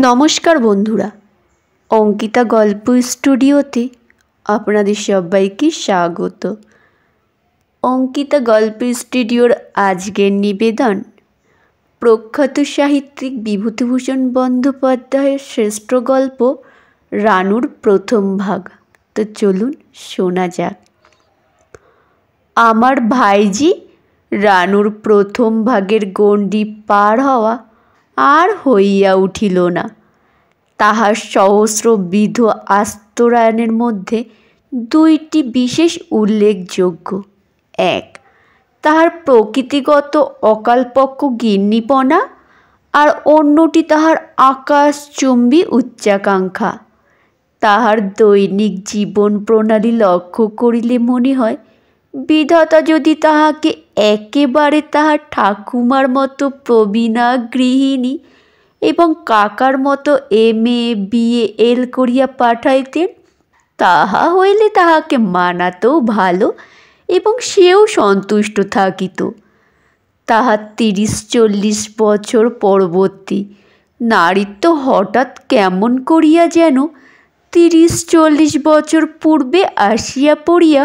নমস্কার বন্ধুরা, অঙ্কিতা গল্প স্টুডিওতে আপনাদের সবাইকে স্বাগত। অঙ্কিতা গল্প স্টুডিওর আজকের নিবেদন প্রখ্যাত সাহিত্যিক বিভূতিভূষণ বন্দ্যোপাধ্যায়ের শ্রেষ্ঠ গল্প রানুর প্রথম ভাগ। তো চলুন শোনা যাক। আমার ভাইজি রানুর প্রথম ভাগের গণ্ডি পার হওয়া আর হইয়া উঠিল না। তাহার সহস্রবিধ আস্তরায়ণের মধ্যে দুইটি বিশেষ উল্লেখযোগ্য। এক, তাহার প্রকৃতিগত অকালপক্ষ গিন্নিপনা, আর অন্যটি তাহার আকাশচুম্বী উচ্চাকাঙ্ক্ষা। তাহার দৈনিক জীবন প্রণালী লক্ষ্য করিলে মনে হয়, বিধাতা যদি তাহাকে একেবারে তাহার ঠাকুমার মতো প্রবীণা গৃহিণী এবং কাকার মতো MA BA করিয়া পাঠাইতেন, তাহা হইলে তাহাকে মানাতেও ভালো এবং সেও সন্তুষ্ট থাকিত। তাহার 30-40 বছর পরবর্তী নারীত্ব হঠাৎ কেমন করিয়া যেন 30-40 বছর পূর্বে আসিয়া পড়িয়া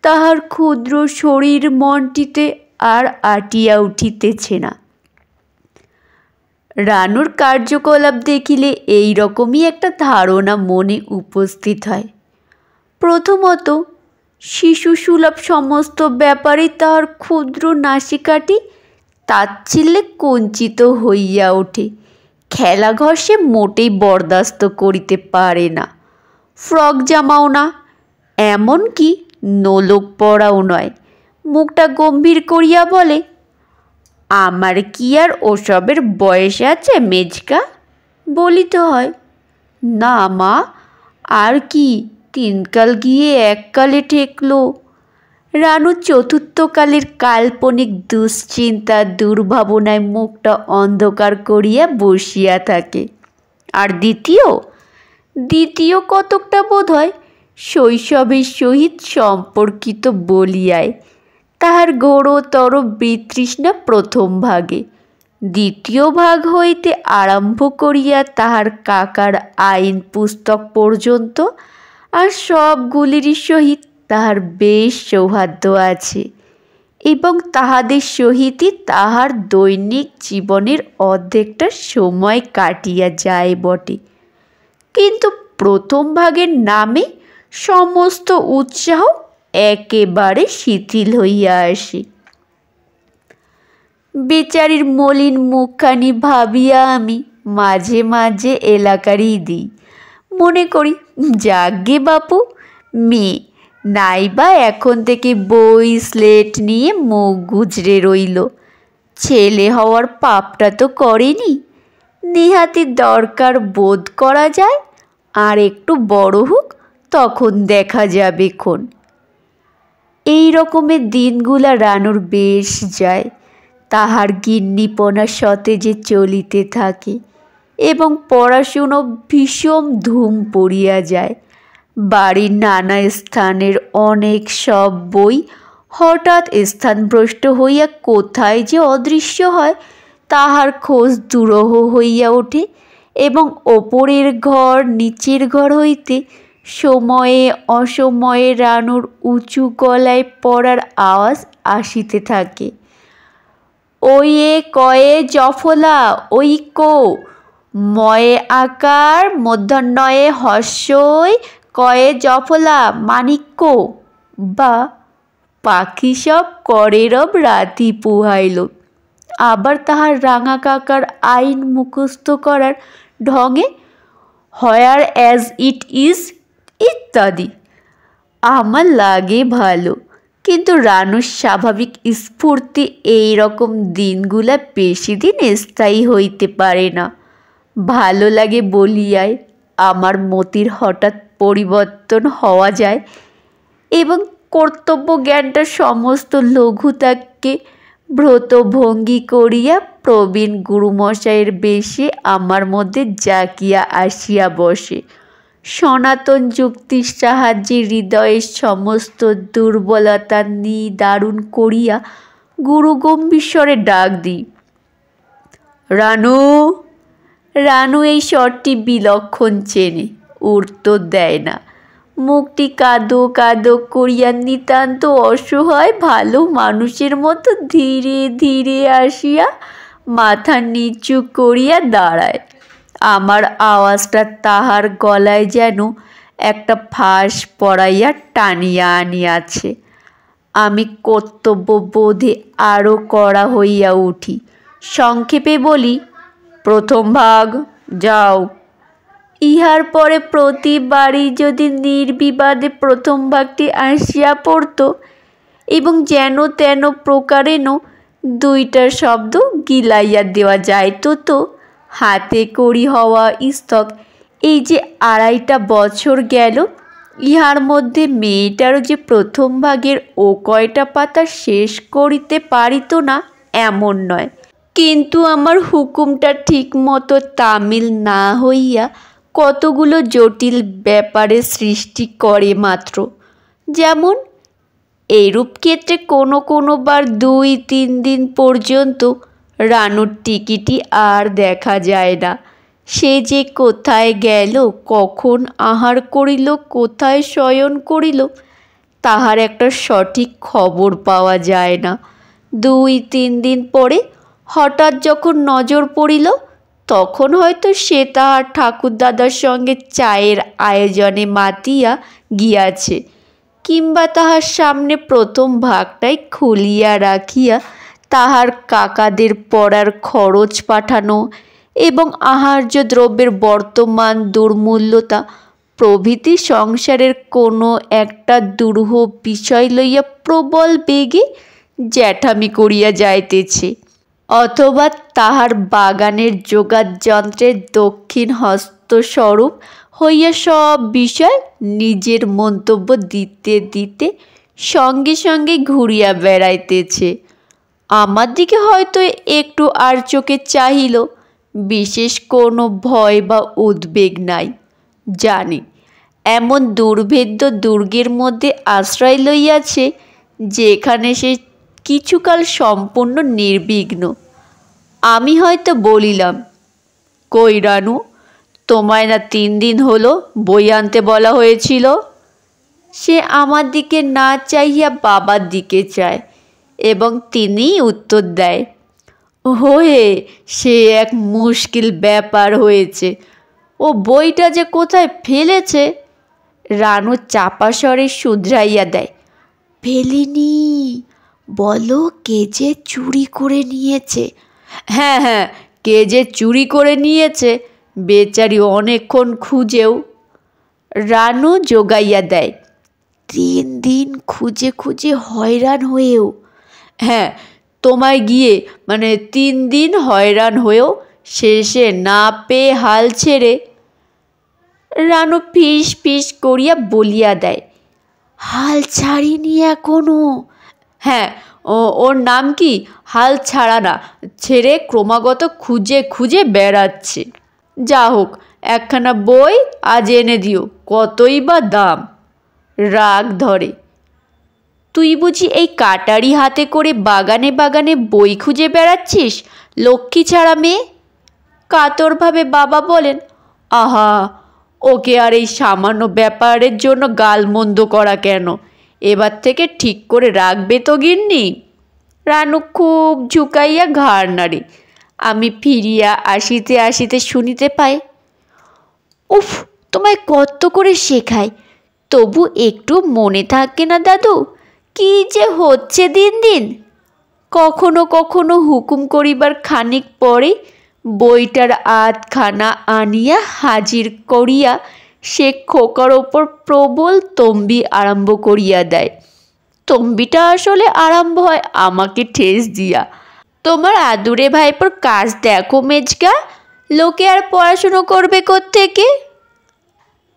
তাহার ক্ষুদ্র শরীর মনটিতে আর আটিয়া উঠিতেছে না। রানুর কার্যকলাপ দেখিলে এই রকমই একটা ধারণা মনে উপস্থিত হয়। প্রথমত, শিশুসুলভ সমস্ত ব্যাপারেই তাহার ক্ষুদ্র নাসিকাটি তাচ্ছিল্যে কুঞ্চিত হইয়া ওঠে। খেলাঘর সে মোটেই বরদাস্ত করিতে পারে না, ফ্রক জামাও না, এমনকি নোলক পরাও নয়। মুখটা গম্ভীর করিয়া বলে, আমার কি আর ওসবের বয়স আছে মেজকা? বলিতে হয়, না মা, আর কি 3 কাল গিয়ে 1 কালে ঠেকল। রানু চতুর্থকালের কাল্পনিক দুশ্চিন্তা দুর্ভাবনায় মুখটা অন্ধকার করিয়া বসিয়া থাকে। আর দ্বিতীয় কতকটা বোধ হয় শৈশবের সহিত সম্পর্কিত বলিয়ায় তাহার ঘোরতর বিতৃষ্ণা প্রথম ভাগে। দ্বিতীয় ভাগ হইতে আরম্ভ করিয়া তাহার কাকার আইন পুস্তক পর্যন্ত আর সবগুলিরই সহিত তাহার বেশ সৌহার্দ্য আছে এবং তাহাদের সহিতই তাহার দৈনিক জীবনের অর্ধেকটা সময় কাটিয়া যায় বটে। কিন্তু প্রথম ভাগের নামে সমস্ত উৎসাহ একেবারে শিথিল হইয়া আসে। বেচারির মলিন মুখখানি ভাবিয়া আমি মাঝে মাঝে এলাকারই দিই। মনে করি, যাগ্গে বাপু, মেয়ে নাইবা এখন থেকে বই স্লেট নিয়ে মুখ গুজরে রইল। ছেলে হওয়ার পাপটা তো করেনি, নেহাতি দরকার বোধ করা যায়, আর একটু বড় হোক তখন দেখা যাবে খন। এই রকমের দিনগুলা রানুর বেশ যায়। তাহার গিন্নিপনা সতেজে চলিতে থাকে এবং পড়াশুনো ভীষণ ধুম পড়িয়া যায়। বাড়ির নানা স্থানের অনেক সব বই হঠাৎ স্থানভ্রষ্ট হইয়া কোথায় যে অদৃশ্য হয় তাহার খোঁজ দুরূহ হইয়া ওঠে এবং ওপরের ঘর নিচের ঘর হইতে সময়ে অসময়ে রানুর উঁচু গলায় পড়ার আওয়াজ আসিতে থাকে। ওই এ কয়ে জফলা, ওই কো, ময়ে আকার, মূর্ধন্যয়ে হস্যই, কয়ে জফলা, মাণিক্য, বা পাখি সব করে রব রাতি পুহাইল। আবার তাহার রাঙা কাকার আইন মুখস্থ করার ঢঙে হোয়ার অ্যাজ ইট ইজ ইত্যাদি। আমার লাগে ভালো, কিন্তু রানুর স্বাভাবিক স্ফূর্তি এই রকম দিনগুলা বেশি দিন স্থায়ী হইতে পারে না। ভালো লাগে বলিয়ায় আমার মতির হঠাৎ পরিবর্তন হওয়া যায় এবং কর্তব্য জ্ঞানটা সমস্ত লঘুতাকে ব্রতভঙ্গি করিয়া প্রবীণ গুরুমশাইয়ের বেশে আমার মধ্যে জাকিয়া আসিয়া বসে। সনাতন যুক্তির সাহায্যে হৃদয়ের সমস্ত দুর্বলতা নিদারুণ করিয়া গুরু গম্ভীর স্বরে ডাক দিই, রানু, রানু এই স্বরটি বিলক্ষণ চেনে, উত্তর দেয় না। মুখটি কাঁদো কাঁদো করিয়া নিতান্ত অসহায় ভালো মানুষের মতো ধীরে ধীরে আসিয়া মাথা নিচু করিয়া দাঁড়ায়। আমার আওয়াজটা তাহার গলায় যেন একটা ফাঁস পড়াইয়া টানিয়া আনিয়াছে। আমি কর্তব্যবোধে আরও কড়া হইয়া উঠি, সংক্ষেপে বলি, প্রথম ভাগ যাও। ইহার পরে প্রতিবারই যদি নির্বিবাদে প্রথম ভাগটি আসিয়া পড়ত এবং যেন তেন প্রকারেণ দুইটার শব্দ গিলাইয়া দেওয়া যাইত, তো হাতে কড়ি হওয়া স্তক এই যে 2.5 বছর গেল, ইহার মধ্যে মেয়েটারও যে প্রথম ভাগের ও কয়টা পাতা শেষ করিতে পারিত না এমন নয়, কিন্তু আমার হুকুমটা ঠিক মতো তামিল না হইয়া কতগুলো জটিল ব্যাপারের সৃষ্টি করে মাত্র। যেমন এইরূপ ক্ষেত্রে কোনো বার 2-3 দিন পর্যন্ত রানুর টিকিটি আর দেখা যায় না। সে যে কোথায় গেল, কখন আহার করিল, কোথায় শয়ন করিল, তাহার একটা সঠিক খবর পাওয়া যায় না। 2-3 দিন পরে হঠাৎ যখন নজর পড়িল, তখন হয়তো সে তাহার ঠাকুরদাদার সঙ্গে চায়ের আয়োজনে মাতিয়া গিয়াছে, কিংবা তাহার সামনে প্রথম ভাগটাই খুলিয়া রাখিয়া তাহার কাকাদের পড়ার খরচ পাঠানো এবং আহার্য দ্রব্যের বর্তমান দুর্মূল্যতা প্রভৃতি সংসারের কোনো একটা দুরূহ বিষয় লইয়া প্রবল বেগে জ্যাঠামি করিয়া যাইতেছে, অথবা তাহার বাগানের যোগাযন্ত্রের দক্ষিণ হস্তস্বরূপ হইয়া সব বিষয় নিজের মন্তব্য দিতে দিতে সঙ্গে সঙ্গে ঘুরিয়া বেড়াইতেছে। আমার দিকে হয়তো একটু আর চোখে চাহিল, বিশেষ কোনো ভয় বা উদ্বেগ নাই। জানি এমন দুর্ভেদ্য দুর্গের মধ্যে আশ্রয় লইয়াছে, যেখানে সে কিছুকাল সম্পূর্ণ নির্বিঘ্ন। আমি হয়তো বলিলাম, কই রানু, তোমায় না 3 দিন হলো বই আনতে বলা হয়েছিল? সে আমার দিকে না চাহিয়া বাবার দিকে চায় এবং তিনিই উত্তর দেয়, হয়ে সে এক মুশকিল ব্যাপার হয়েছে, ও বইটা যে কোথায় ফেলেছে। রানু চাপা স্বরে শুধরাইয়া দেয়, ফেলিনি, বলো কে যে চুরি করে নিয়েছে। হ্যাঁ হ্যাঁ, কে যে চুরি করে নিয়েছে, বেচারি অনেকক্ষণ খুঁজেও। রানু জোগাইয়া দেয়, 3 দিন খুঁজে খুঁজে হয়রান হয়েও। হ্যাঁ, তোমায় গিয়ে 3 দিন হয়রান হয়েও শেষে না পেয়ে হাল ছেড়ে। রানু ফিস ফিস করিয়া বলিয়া দেয়, হাল ছাড়িনি এখনো। হ্যাঁ, ওর নাম কি? হাল ছাড়া না, ছেড়ে ক্রমাগত খুঁজে খুঁজে বেড়াচ্ছে। যা হোক, একখানা বই আজ এনে দিও, কতই বা দাম। রাগ ধরে, তুই বুঝি এই কাটারি হাতে করে বাগানে বাগানে বই খুঁজে বেড়াচ্ছিস, লক্ষ্মী ছাড়া মেয়ে? কাতরভাবে বাবা বলেন, আহা, ওকে আর এই সামান্য ব্যাপারের জন্য গালমন্দ করা কেন? এবার থেকে ঠিক করে রাখবে তো গিন্নি? রানু খুব ঝুঁকাইয়া ঘাড় নাড়ে। আমি ফিরিয়া আসিতে আসিতে শুনিতে পাই, উফ, তোমায় কত করে শেখায়, তবু একটু মনে থাকে না দাদু? কি যে হচ্ছে দিন দিন। কখনো কখনো হুকুম করিবার খানিক পরে বইটার আধখানা আনিয়া হাজির করিয়া সে খোকার ওপর প্রবল তম্বি আরম্ভ করিয়া দেয়। তম্বিটা আসলে আরম্ভ হয় আমাকে ঠেস দিয়া, তোমার আদুরে ভাইপোর কাজ দেখো মেজকা, লোকে আর পড়াশুনো করবে কোত্থেকে?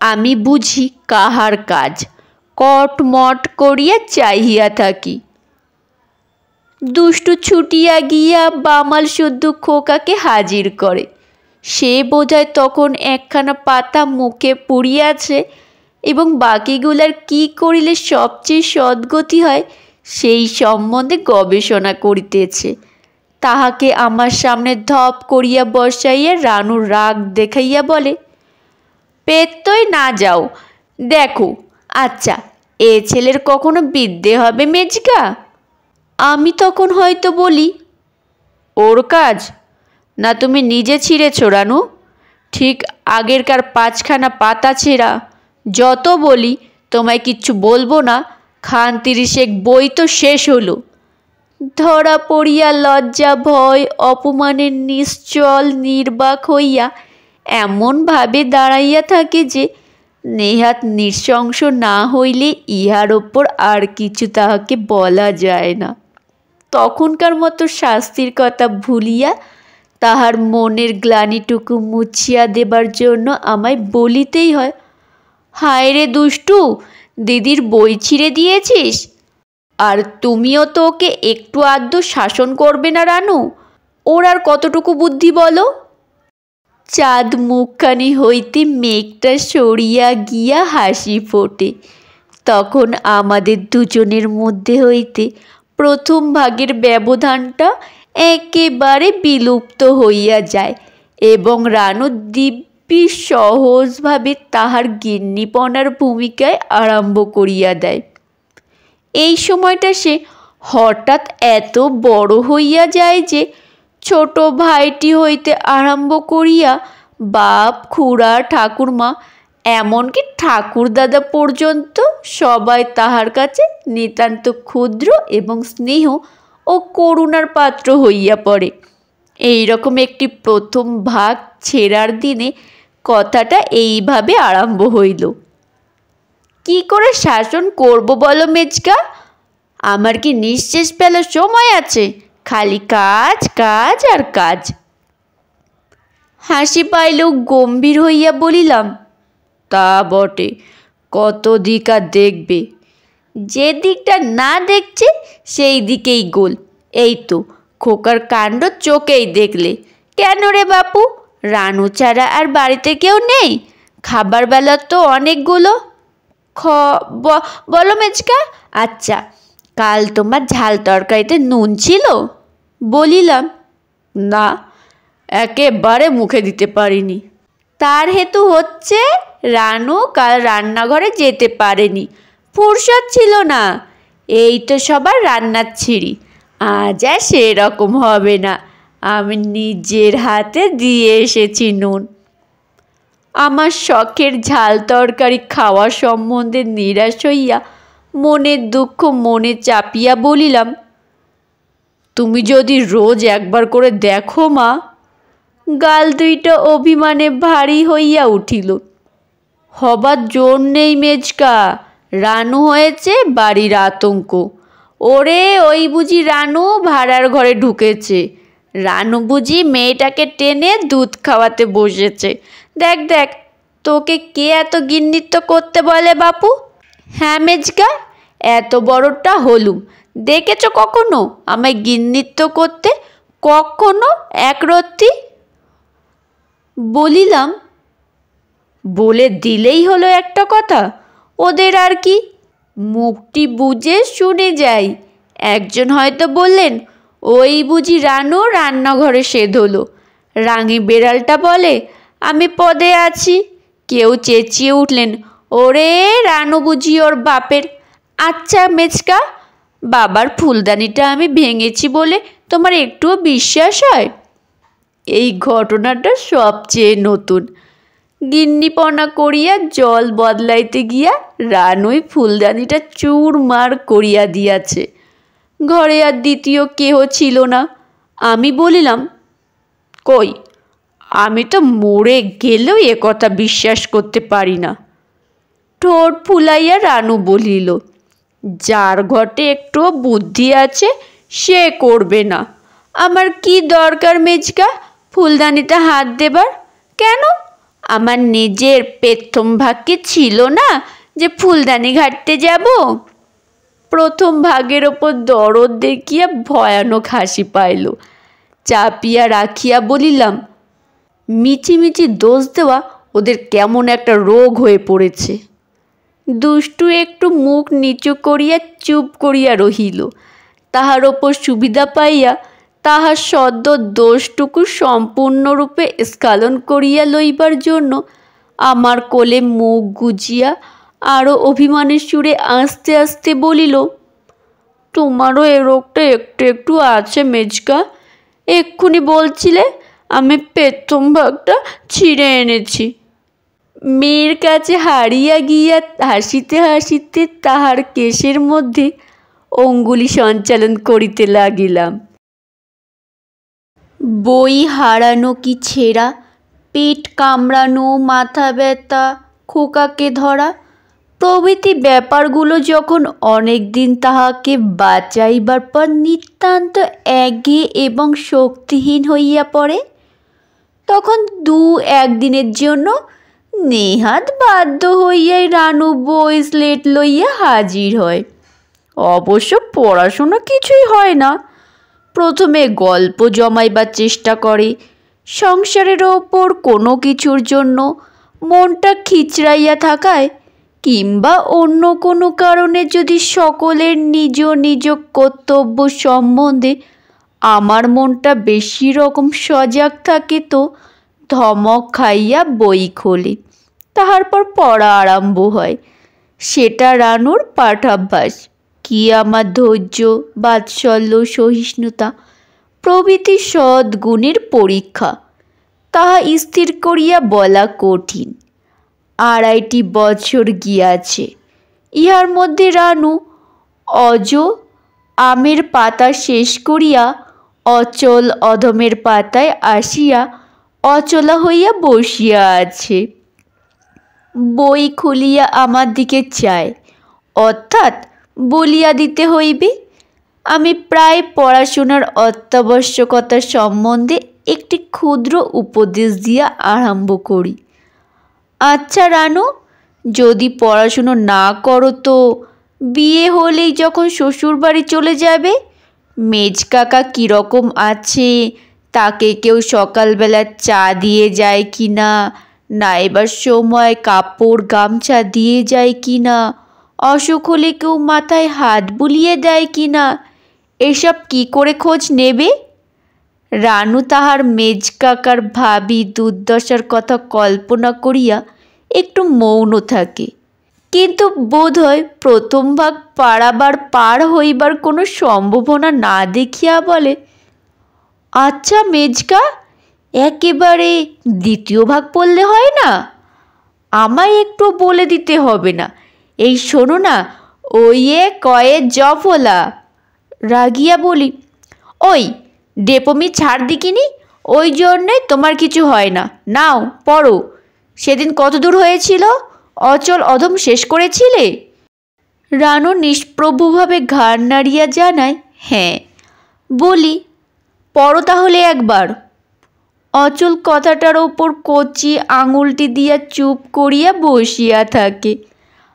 আমি বুঝি কাহার কাজ, কটমট করিয়া চাহিয়া থাকি। দুষ্টু ছুটিয়া গিয়া বামাল শুদ্ধ খোকাকে হাজির করে। সে বোধহয় তখন একখানা পাতা মুখে পুড়িয়াছে এবং বাকিগুলার কি করিলে সবচেয়ে সদ্গতি হয় সেই সম্বন্ধে গবেষণা করিতেছে। তাহাকে আমার সামনে ধপ করিয়া বসাইয়া রানুর রাগ দেখাইয়া বলে, পেতই না যাও, দেখো আচ্ছা এ ছেলের কখনো বিদ্যে হবে মেজকা? আমি তখন হয়তো বলি, ওর কাজ না তুমি নিজে ছিঁড়েছ রানু, ঠিক আগেরকার 5খানা পাতা ছেঁড়া। যত বলি তোমায় কিচ্ছু বলবো না, খান 30 বই তো শেষ হলো। ধরা পড়িয়া লজ্জা ভয় অপমানের নিশ্চল নির্বাক হইয়া এমনভাবে দাঁড়াইয়া থাকে যে নেহাত নৃশংস না হইলে ইহার ওপর আর কিছু তাহাকে বলা যায় না। তখনকার মতো শাস্তির কথা ভুলিয়া তাহার মনের গ্লানিটুকু মুছিয়া দেবার জন্য আমায় বলিতেই হয়, হায় রে দুষ্টু, দিদির বই ছিঁড়ে দিয়েছিস? আর তুমিও তো ওকে একটু আধটু শাসন করবে না রানু? ওর আর কতটুকু বুদ্ধি বলো? চাঁদ মুখখানি হইতে মেঘটা সরিয়া গিয়া হাসি ফোটে। তখন আমাদের দুজনের মধ্যে হইতে প্রথম ভাগের ব্যবধানটা একেবারে বিলুপ্ত হইয়া যায় এবং রানু দিব্যি সহজভাবে তাহার গিন্নিপনার ভূমিকায় আরম্ভ করিয়া দেয়। এই সময়টা সে হঠাৎ এত বড় হইয়া যায় যে ছোট ভাইটি হইতে আরম্ভ করিয়া বাপ, খুড়া, ঠাকুরমা, এমনকি ঠাকুরদাদা পর্যন্ত সবাই তাহার কাছে নিতান্ত ক্ষুদ্র এবং স্নেহ ও করুণার পাত্র হইয়া পড়ে। এই রকম একটি প্রথম ভাগ ছেঁড়ার দিনে কথাটা এইভাবে আরম্ভ হইল, কি করে শাসন করব বলো মেজকা? আমার কি নিঃশেষ ফেলার সময় আছে? খালি কাজ কাজ আর কাজ। হাসি পাইলেও গম্ভীর হইয়া বলিলাম, তা বটে, কত দিক আর দেখবে? যে দিকটা না দেখছে সেই দিকেই গোল। এই তো খোকার কাণ্ড চোখেই দেখলে। কেন রে বাপু, রানু ছাড়া আর বাড়িতে কেউ নেই? খাবার বেলা তো অনেকগুলো। বলো মেজকা, আচ্ছা কাল তোমার ঝাল তরকারিতে নুন ছিল? বলিলাম, না, একেবারে মুখে দিতে পারিনি। তার হেতু হচ্ছে রানু কাল রান্নাঘরে যেতে পারেনি, ফুরসত ছিল না। এই তো সবার রান্নার ছিঁড়ি, আজ আর সেরকম হবে না, আমি নিজের হাতে দিয়ে এসেছি নুন। আমার শখের ঝাল তরকারি খাওয়া সম্বন্ধে নিরাশ হইয়া মনের দুঃখ মনে চাপিয়া বলিলাম, তুমি যদি রোজ একবার করে দেখো মা। গাল দুইটা অভিমানে ভারী হইয়া উঠিল। হবার জোর নেই মেজকা, রানু হয়েছে বাড়ির আতঙ্ক। ওরে ওই বুঝি রানু ভাড়ার ঘরে ঢুকেছে, রানু বুঝি মেয়েটাকে টেনে দুধ খাওয়াতে বসেছে। দেখ দেখ, তোকে কে এত গিন্নিত্ব করতে বলে বাপু? হ্যাঁ মেজকা, এত বড়টা হলুম, দেখেছ কখনো আমায় গিন্নিত্ব করতে? কখনো একরত্তি? বলিলাম, বলে দিলেই হলো একটা কথা, ওদের আর কি, মুখটি বুঝে শুনে যাই। একজন হয়তো বললেন, ওই বুঝি রানু রান্নাঘরে সেধ হলো। রাঙি বেড়ালটা বলে, আমি পদে আছি। কেউ চেঁচিয়ে উঠলেন, ওরে রানু বুঝি ওর বাপের। আচ্ছা মেজকা, বাবার ফুলদানিটা আমি ভেঙেছি বলে তোমার একটুও বিশ্বাস হয়? এই ঘটনাটা সবচেয়ে নতুন। গিন্নিপনা করিয়া জল বদলাইতে গিয়া রানুই ফুলদানিটা চুরমার করিয়া দিয়াছে। ঘরে আর দ্বিতীয় কেহ ছিল না। আমি বলিলাম, কই, আমি তো মরে গেলেও এ কথা বিশ্বাস করতে পারি না। ঠোঁট ফুলাইয়া রানু বলিল, যার ঘটে একটু বুদ্ধি আছে সে করবে না। আমার কি দরকার মেজকা ফুলদানিতে হাত দেবার? কেন, আমার নিজের প্রথম ভাগ্যে ছিল না যে ফুলদানি ঘাটতে যাব? প্রথম ভাগের ওপর দরদ দেখিয়া ভয়ানক হাসি পাইল। চাপিয়া রাখিয়া বলিলাম, মিছিমিছি দোষ দেওয়া ওদের কেমন একটা রোগ হয়ে পড়েছে। দুষ্টু একটু মুখ নিচু করিয়া চুপ করিয়া রহিল। তাহার ওপর সুবিধা পাইয়া তাহার সদ্য দোষটুকু সম্পূর্ণরূপে স্খলন করিয়া লইবার জন্য আমার কোলে মুখ গুজিয়া আরও অভিমানের সুরে আস্তে আস্তে বলিল, তোমারও এ রোগটা একটু একটু আছে মেজকা। এক্ষুনি বলছিলে আমি প্রথম ভাগটা ছিঁড়ে এনেছি। মেয়ের কাছে হারিয়া গিয়া হাসিতে হাসিতে তাহার কেশের মধ্যে অঙ্গুলি সঞ্চালন করিতে লাগিলাম। বই হারানো কি ছেঁড়া, পেট কামড়ানো, মাথা ব্যথা, খোকাকে ধরা প্রভৃতি ব্যাপারগুলো যখন অনেক দিন তাহাকে বাঁচাইবার পর নিতান্ত একঘেয়ে এবং শক্তিহীন হইয়া পড়ে, তখন একদিনের জন্য নেহাত বাধ্য হইয়াই রানু বই স্লেট লইয়া হাজির হয়। অবশ্য পড়াশোনা কিছুই হয় না। প্রথমে গল্প জমাইবার চেষ্টা করে। সংসারের ওপর কোনো কিছুর জন্য মনটা খিচড়াইয়া থাকায় কিংবা অন্য কোনো কারণে যদি সকলের নিজ নিজ কর্তব্য সম্বন্ধে আমার মনটা বেশি রকম সজাগ থাকে তো ধমক খাইয়া বই খোলে। তাহার পর পড়া আরম্ভ হয়। সেটা রানুর পাঠাভ্যাস। কি আমার ধৈর্য, বাৎসল্য, সহিষ্ণুতা প্রভৃতি সদ্গুণের পরীক্ষা, তাহা স্থির করিয়া বলা কঠিন। 2.5 বছর গিয়াছে। ইহার মধ্যে রানু অজ আমের পাতা শেষ করিয়া অচল অধমের পাতায় আসিয়া অচলা হইয়া বসিয়া আছে। বই খুলিয়া আমার দিকে চায়, অর্থাৎ বলিয়া দিতে হইবে। আমি প্রায় পড়াশোনার অত্যাবশ্যকতা সম্বন্ধে একটি ক্ষুদ্র উপদেশ দিয়া আরম্ভ করি। আচ্ছা রানু, যদি পড়াশুনো না করো তো বিয়ে হলেই যখন শ্বশুরবাড়ি চলে যাবে, মেজ কাকা কীরকম আছে, তাকে কেউ সকালবেলা চা দিয়ে যায় কি না, নাইবার সময় কাপড় গামছা দিয়ে যায় কি না, অসুখ হলে কেউ মাথায় হাত বুলিয়ে দেয় কি না, এসব কি করে খোঁজ নেবে? রানু তাহার মেজ কাকার ভাবি দুর্দশার কথা কল্পনা করিয়া একটু মৌন থাকে, কিন্তু বোধ হয় প্রথম ভাগ পার হইবার কোনো সম্ভাবনা না দেখিয়া বলে, আচ্ছা মেজকা, একেবারে দ্বিতীয় ভাগ পড়লে হয় না? আমায় একটু বলে দিতে হবে না? এই শোনো না, ওই কয়ে জফলা। রাগিয়া বলি, ওই ডেপমি ছাড় দিকিনি, ওই জন্যই তোমার কিছু হয় না। নাও পড়ো। সেদিন কত দূর হয়েছিল? অচল অধম শেষ করেছিলে? রানু নিষ্প্রভভাবে ঘাড় নাড়িয়া জানায়, হ্যাঁ। বলি, পড়ো তাহলে একবার। অচল কথাটার ওপর কচি আঙুলটি দিয়া চুপ করিয়া বসিয়া থাকে।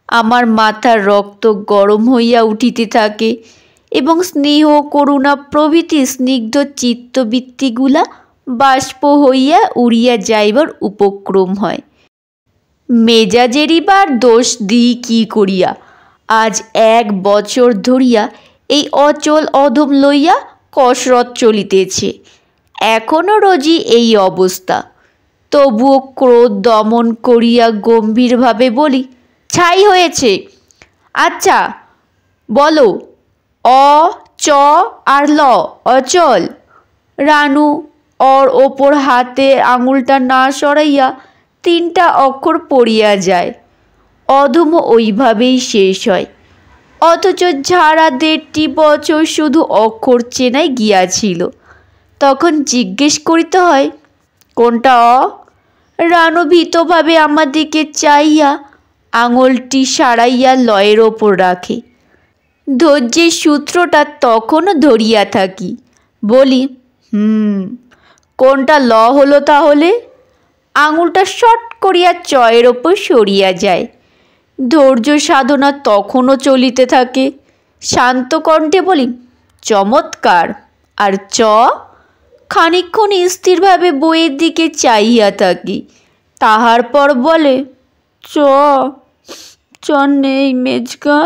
আমার মাথার রক্ত গরম হইয়া উঠিতে থাকে এবং স্নেহ, করুণা প্রভৃতি স্নিগ্ধ চিত্তবৃত্তিগুলা বাষ্প হইয়া উড়িয়া যাইবার উপক্রম হয়। মেজাজেরই বার দোষ দিই কি করিয়া? আজ 1 বছর ধরিয়া এই অচল অধম লইয়া কসরত চলিতেছে। এখনও রোজই এই অবস্থা। তবুও ক্রোধ দমন করিয়া গম্ভীরভাবে বলি, ছাই হয়েছে। আচ্ছা বলো, অ, চ আর ল, অচল। রানু ওর ওপর হাতে আঙুলটা না সরাইয়া 3টা অক্ষর পড়িয়া যায়। অধম ওইভাবেই শেষ হয়। অথচ ঝাড়া 1.5 বছর শুধু অক্ষর চেনাই গিয়াছিল। তখন জিজ্ঞেস করিতে হয়, কোনটা অ? রানু ভীতভাবে আমার দিকে চাইয়া আঙুলটি সারাইয়া লয়ের ওপর রাখে। ধৈর্যের সূত্রটা তখনও ধরিয়া থাকি। বলি, কোনটা ল হলো তাহলে? আঙুলটা শট করিয়া চয়ের ওপর সরিয়া যায়। ধৈর্য সাধনা তখনও চলিতে থাকে। শান্ত কণ্ঠে বলি, চমৎকার। আর চ? খানিকক্ষণ স্থিরভাবে বইয়ের দিকে চাইয়া থাকি। তাহার পর বলে, চ নেই মেজকা।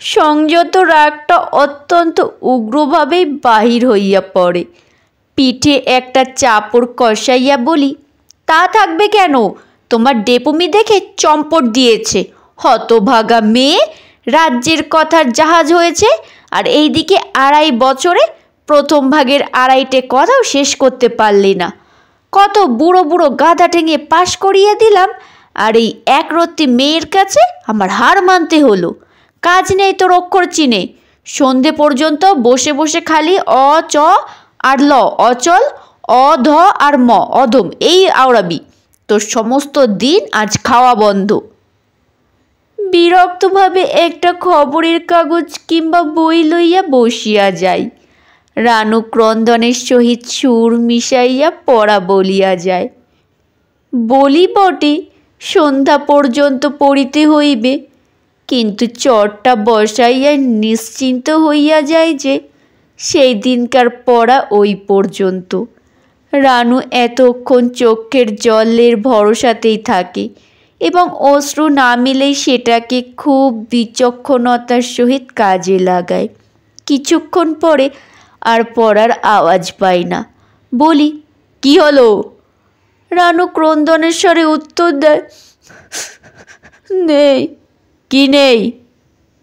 সংযত রাগটা অত্যন্ত উগ্রভাবেই বাহির হইয়া পড়ে। পিঠে একটা চাপড় কষাইয়া বলি, তা থাকবে কেন? তোমার ডেপুমি দেখে চম্পট দিয়েছে। হতভাগা মেয়ে, রাজ্যের কথার জাহাজ হয়েছে, আর এইদিকে 2.5 বছরে প্রথম ভাগের 2.5টে কথাও শেষ করতে পারলি না। কত বুড়ো বুড়ো গাধা ঠেঙে পাশ করিয়ে দিলাম, আর এই একরত্তি মেয়ের কাছে আমার হার মানতে হলো। কাজ নেই তোর অক্ষর চিনে, সন্ধে পর্যন্ত বসে বসে খালি অ চ আর ল, অচল, অ ধ আর ম, অধম এই আওড়াবি। তোর সমস্ত দিন আজ খাওয়া বন্ধ। বিরক্তভাবে একটা খবরের কাগজ কিংবা বই লইয়া বসিয়া যাই। রানু ক্রন্দনের সহিত সুর মিশাইয়া পড়া বলিয়া যায়। বলি বটে, সন্ধ্যা পর্যন্ত পড়িতে হইবে, কিন্তু চটটা বসাইয়া নিশ্চিন্ত হইয়া যায় যে সেই দিনকার পড়া ওই পর্যন্ত। রানু এতক্ষণ চোখের জলের ভরসাতেই থাকে এবং অশ্রু নামিলেই সেটাকে খুব বিচক্ষণতার সহিত কাজে লাগায়। কিছুক্ষণ পরে আর পড়ার আওয়াজ পাই না। বলি, কি হলো? রানু ক্রন্দনের স্বরে উত্তর দেয়, নেই। কি নেই?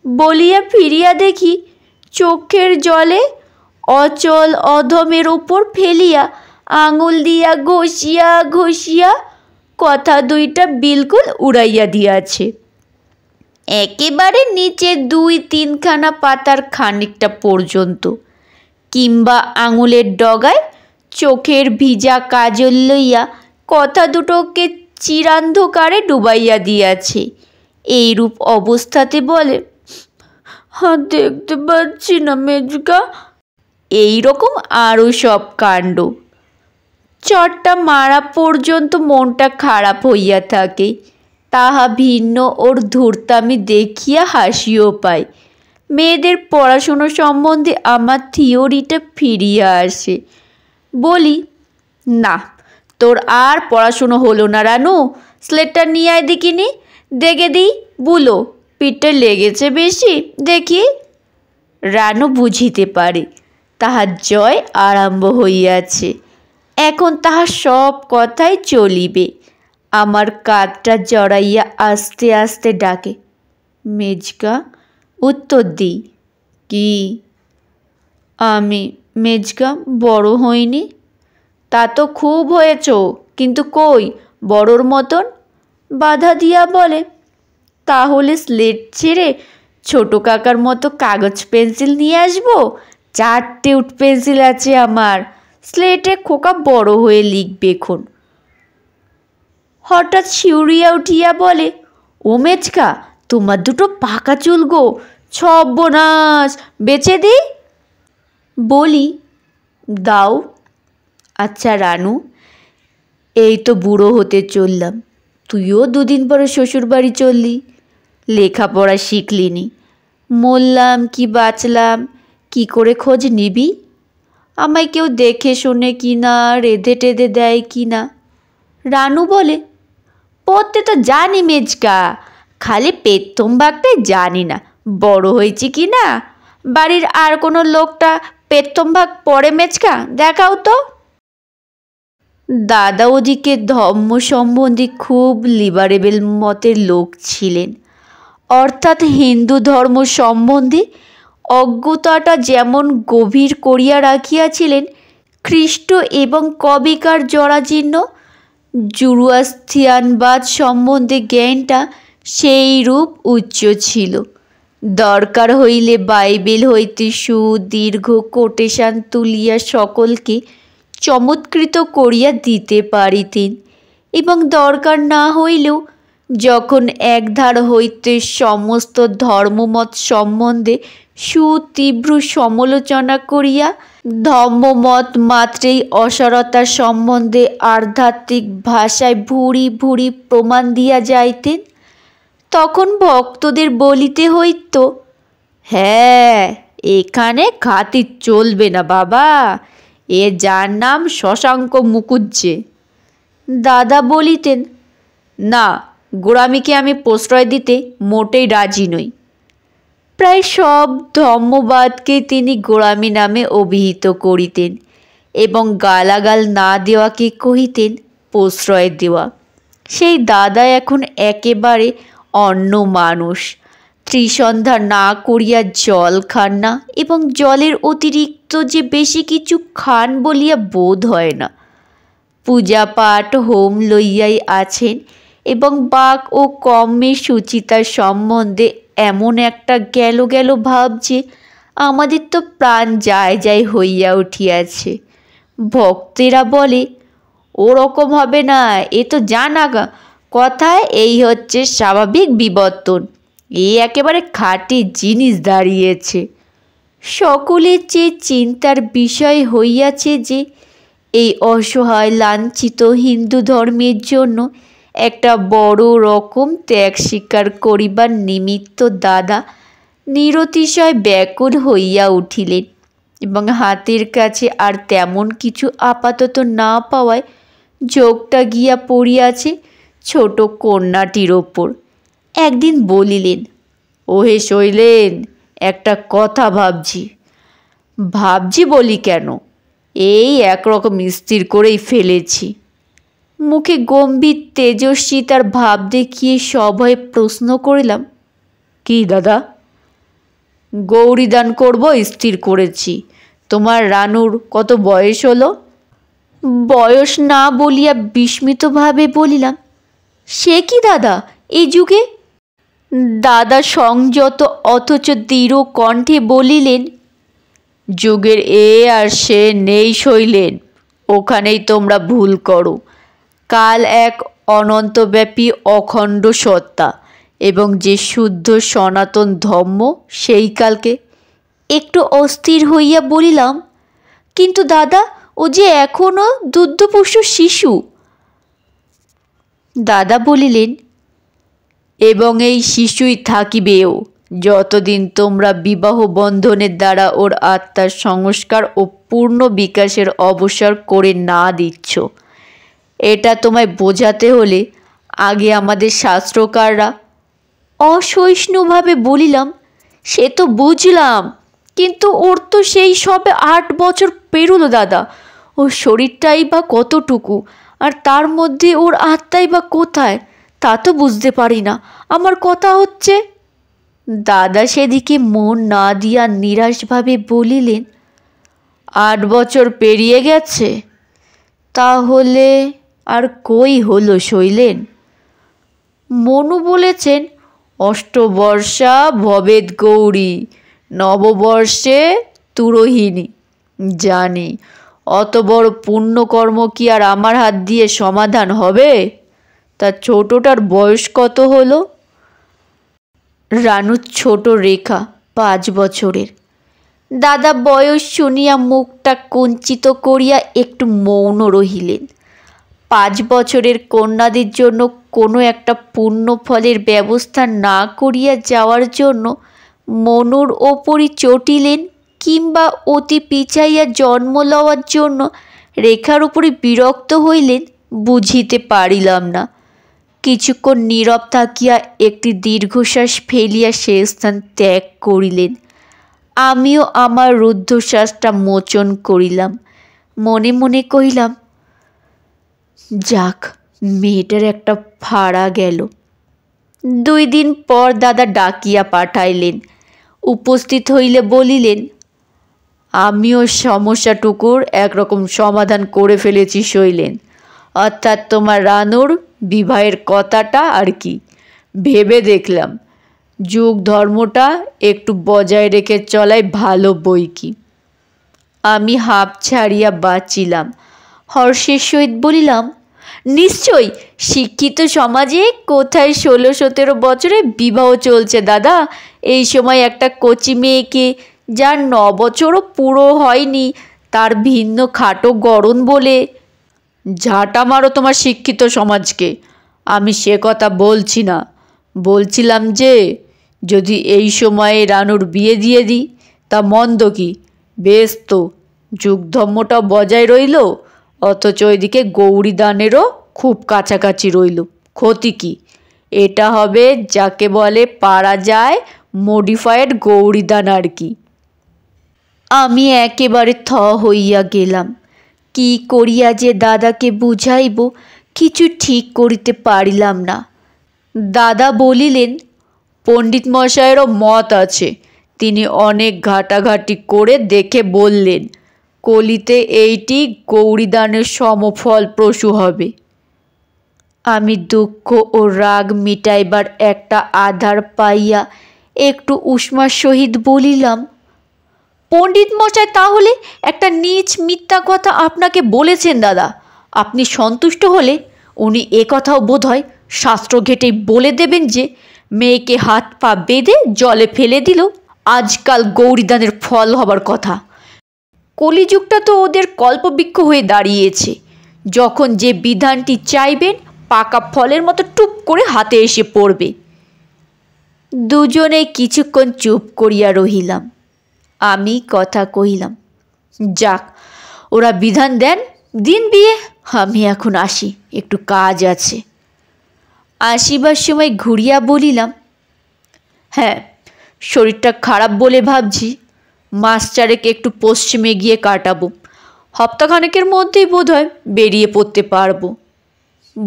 বলিয়া ফিরিয়া দেখি চোখের জলে অচল অধমের উপর ফেলিয়া আঙুল দিয়া ঘষিয়া ঘষিয়া কথা দুইটা বিলকুল উড়াইয়া দিয়াছে। একেবারে নিচে 2-3খানা পাতার খানিকটা পর্যন্ত, কিংবা আঙুলের ডগায় চোখের ভিজা কাজল লইয়া কথা দুটোকে চিরান্ধকারে ডুবাইয়া দিয়াছে। এইরূপ অবস্থাতে বলে, দেখতে পাচ্ছি না মেজকা। এইরকম আরও সব কাণ্ড। চটটা মারা পর্যন্ত মনটা খারাপ হইয়া থাকে। তাহা ভিন্ন ওর ধূর্তামি দেখিয়া হাসিও পায়। মেয়েদের পড়াশুনো সম্বন্ধে আমার থিওরিটা ফিরিয়া আসে। বলি, না, তোর আর পড়াশুনো হলো না রানু। স্লেটটা নিয়ে আয় দেখিনি, দেখে দিই বুলো, পিঠটা লেগেছে বেশি, দেখি। রানু বুঝিতে পারে তাহার জয় আরম্ভ হইয়াছে। এখন তাহার সব কথাই চলিবে। আমার কাঁধটা জড়াইয়া আস্তে আস্তে ডাকে, মেজকা। উত্তর দিই, কি? আমি মেজকা বড় হইনি। তা তো খুব হয়েছ, কিন্তু কই বড়র মতন? বাধা দিয়া বলে, তাহলে স্লেট ছেড়ে ছোট কাকার মতো কাগজ পেন্সিল নিয়ে আসবো? 4টে উড পেন্সিল আছে আমার। স্লেটে খোকা বড় হয়ে লিখবে এখন। হঠাৎ শিউরিয়া উঠিয়া বলে, ও মেজকা, তোমার দুটো পাকা চুল গো, সর্বনাশ, বেচে দিই? বলি, দাও। আচ্ছা রানু, এই তো বুড়ো হতে চললাম, তুইও 2 দিন পরে শ্বশুর বাড়ি চললি, লেখাপড়া শিখলিনি। মরলাম কি বাঁচলাম কি করে খোঁজ নিবি? আমায় কেউ দেখে শোনে কি না, রেঁধে টেধে দেয় কি না? রানু বলে, পড়তে তো জানি মেজকা, খালি পেতম ভাগটাই জানি না বড় হয়েছি কি না। বাড়ির আর কোনো লোকটা পেতম ভাগ পড়ে মেজকা? দেখাও তো। দাদা ওদিকে ধর্ম সম্বন্ধে খুব লিবারেবল মতের লোক ছিলেন, অর্থাৎ হিন্দু ধর্ম সম্বন্ধে অজ্ঞতাটা যেমন গভীর করিয়া রাখিয়াছিলেন, খ্রিস্ট এবং কবিকার জরাজীর্ণ জুরুয়াস্ত্রিয়ানবাদ সম্বন্ধে জ্ঞানটা সেই রূপ উচ্চ ছিল। দরকার হইলে বাইবেল হইতে সুদীর্ঘ কোটেশন তুলিয়া সকলকে চমৎকৃত করিয়া দিতে পারিতেন, এবং দরকার না হইলেও যখন একধার হইতে সমস্ত ধর্মমত সম্বন্ধে সুতীব্র সমালোচনা করিয়া ধর্মমত মাত্রেই অসারতা সম্বন্ধে আধ্যাত্মিক ভাষায় ভুরি ভুরি প্রমাণ দিয়া যাইতেন, তখন ভক্তদের বলিতে হইত, হ্যাঁ, এখানে খাতির চলবে না বাবা, এ যার নাম শশাঙ্ক মুখুজ্জে। দাদা বলিতেন, না, গোড়ামিকে আমি প্রশ্রয় দিতে মোটেই রাজি নই। প্রায় সব ধর্মবাদকে তিনি গোঁড়ামি নামে অভিহিত করিতেন এবং গালাগাল না দেওয়াকে কহিতেন প্রশ্রয় দেওয়া। সেই দাদা এখন একেবারে অন্য মানুষ। ত্রিসন্ধ্যা না করিয়া জল খান না এবং জলের অতিরিক্ত যে বেশি কিছু খান বলিয়া বোধ হয় না। পূজা পাঠ হোম লইয়াই আছেন এবং বাক ও কর্মের সুচিতার সম্বন্ধে এমন একটা গেল গেল ভাব যে আমাদের তো প্রাণ যায় যায় হইয়া উঠিয়াছে। ভক্তেরা বলে, ওরকম হবে না, এ তো জানা কথায়, এই হচ্ছে স্বাভাবিক বিবর্তন, এই একেবারে খাঁটি জিনিস দাঁড়িয়েছে। সকলের চেয়ে চিন্তার বিষয় হইয়াছে যে এই অসহায় লাঞ্ছিত হিন্দু ধর্মের জন্য একটা বড় রকম ত্যাগ স্বীকার করিবার নিমিত্ত দাদা নিরতিশয় ব্যাকুল হইয়া উঠিলেন এবং হাতের কাছে আর তেমন কিছু আপাতত না পাওয়ায় যোগটা গিয়া পড়িয়াছে ছোট কন্যাটির ওপর। একদিন বলিলেন, ওহে শৈলেন, একটা কথা ভাবছি। ভাবছি বলি কেন, এই একরকম স্থির করেই ফেলেছি। মুখে গম্ভীর তেজস্বী তার ভাব দেখিয়ে সভয়ে প্রশ্ন করিলাম, কি দাদা? গৌরীদান করব স্থির করেছি। তোমার রানুর কত বয়স হলো? বয়স না বলিয়া বিস্মিতভাবে বলিলাম, সে কি দাদা, এই যুগে? দাদা সংযত অথচ দৃঢ় কণ্ঠে বলিলেন, যুগের এ আর সে নেই শৈলেন, ওখানেই তোমরা ভুল করো। কাল এক অনন্তব্যাপী অখণ্ড সত্তা এবং যে শুদ্ধ সনাতন ধর্ম সেই কালকে। একটু অস্থির হইয়া বলিলাম, কিন্তু দাদা, ও যে এখনও দুগ্ধপুষ্ট শিশু। দাদা বলিলেন, এবং এই শিশুই থাকিবেও যতদিন তোমরা বিবাহ বন্ধনের দ্বারা ওর আত্মার সংস্কার ও পূর্ণ বিকাশের অবসর করে না দিচ্ছ। এটা তোমায় বোঝাতে হলে আগে আমাদের শাস্ত্রকাররা। অসহিষ্ণুভাবে বলিলাম, সে তো বুঝলাম, কিন্তু ওর তো সেই সবে 8 বছর পেরোলো দাদা। ওর শরীরটাই বা কতটুকু, আর তার মধ্যে ওর আত্মাই বা কোথায়, তা তো বুঝতে পারি না। আমার কথা হচ্ছে। দাদা সেদিকে মন না দিয়া নিরাশভাবে বলিলেন, 8 বছর পেরিয়ে গেছে? তাহলে আর কই হলো শৈলেন? মনু বলেছেন, অষ্টবর্ষা ভবেদ গৌরী, নববর্ষে তুরোহিণী। জানি, অত বড় পুণ্যকর্ম কি আর আমার হাত দিয়ে সমাধান হবে? তা ছোটটার বয়স কত হলো? রানুর ছোট রেখা 5 বছরের। দাদা বয়স শুনিয়া মুখটা কুঞ্চিত করিয়া একটু মৌন রহিলেন। 5 বছরের কন্যাদের জন্য কোনো একটা পুণ্য ফলের ব্যবস্থা না করিয়া যাওয়ার জন্য মনুর ওপরই চটিলেন, কিংবা অতি পিছাইয়া জন্ম লওয়ার জন্য রেখার উপরে বিরক্ত হইলেন, বুঝিতে পারিলাম না। কিছুক্ষণ নীরব থাকিয়া একটি দীর্ঘশ্বাস ফেলিয়া সে স্থান ত্যাগ করিলেন। আমিও আমার রুদ্ধশ্বাসটা মোচন করিলাম। মনে মনে কহিলাম, যাক, মেয়েটার একটা ফাড়া গেল। 2 দিন পর দাদা ডাকিয়া পাঠাইলেন। উপস্থিত হইলে বলিলেন, আমিও সমস্যাটুকুর একরকম সমাধান করে ফেলেছি শৈলেন। অর্থাৎ তোমার রানুর বিবাহের কথাটা আর কি। ভেবে দেখলাম, যুগ ধর্মটা একটু বজায় রেখে চলাই ভালো বই কি। আমি হাঁপ ছাড়িয়া বাঁচিলাম। হর্ষের সহিত বলিলাম, নিশ্চয়ই। শিক্ষিত সমাজে কোথায় 16-17 বছরে বিবাহ চলছে দাদা। এই সময় একটা কচি মেয়েকে, যার 9 বছরও পুরো হয়নি, তার ভিন্ন খাটো গড়ন বলে। ঝাঁটা মারো তোমার শিক্ষিত সমাজকে। আমি সে কথা বলছি না। বলছিলাম যে যদি এই সময়ে রানুর বিয়ে দিয়ে দিই, তা মন্দ কি? বেশ তো, যুগ ধর্মটা বজায় রইল, অথচ ওইদিকে গৌরীদানেরও খুব কাছাকাছি রইল। ক্ষতি কি? এটা হবে যাকে বলে পারা যায় মডিফাইড গৌরীদান আর কি। আমি একেবারে থ হইয়া গেলাম। কি করিয়া যে দাদাকে বুঝাইব কিছু ঠিক করিতে পারিলাম না। দাদা বলিলেন, পণ্ডিত মশায়েরও মত আছে। তিনি অনেক ঘাটাঘাটি করে দেখে বললেন, কলিতে এইটি গৌরীদানের সমফলপ্রসূ হবে। আমি দুঃখ ও রাগ মিটাইবার একটা আধার পাইয়া একটু উষ্মার সহিত বলিলাম, পণ্ডিত মশাই তাহলে একটা নীচ মিথ্যা কথা আপনাকে বলেছেন দাদা। আপনি সন্তুষ্ট হলে উনি কথাও বোধ হয় শাস্ত্র ঘেটেই বলে দেবেন যে মেয়েকে হাত পা বেঁধে জলে ফেলে দিল আজকাল গৌরীদানের ফল হবার কথা। কলিযুগটা তো ওদের কল্পবৃক্ষ হয়ে দাঁড়িয়েছে। যখন যে বিধানটি চাইবেন পাকা ফলের মতো টুপ করে হাতে এসে পড়বে। দুজনে কিছুক্ষণ চুপ করিয়া রহিলাম। আমি কথা কহিলাম, যাক, ওরা বিধান দেন, দিন বিয়ে, আমি এখন আসি, একটু কাজ আছে। আসিবার সময় ঘুরিয়া বলিলাম, হ্যাঁ, শরীরটা খারাপ বলে ভাবছি মাস চারেক একটু পশ্চিমে গিয়ে কাটাবো। হপ্তাখানেকের মধ্যেই বোধ হয় বেরিয়ে পড়তে পারবো।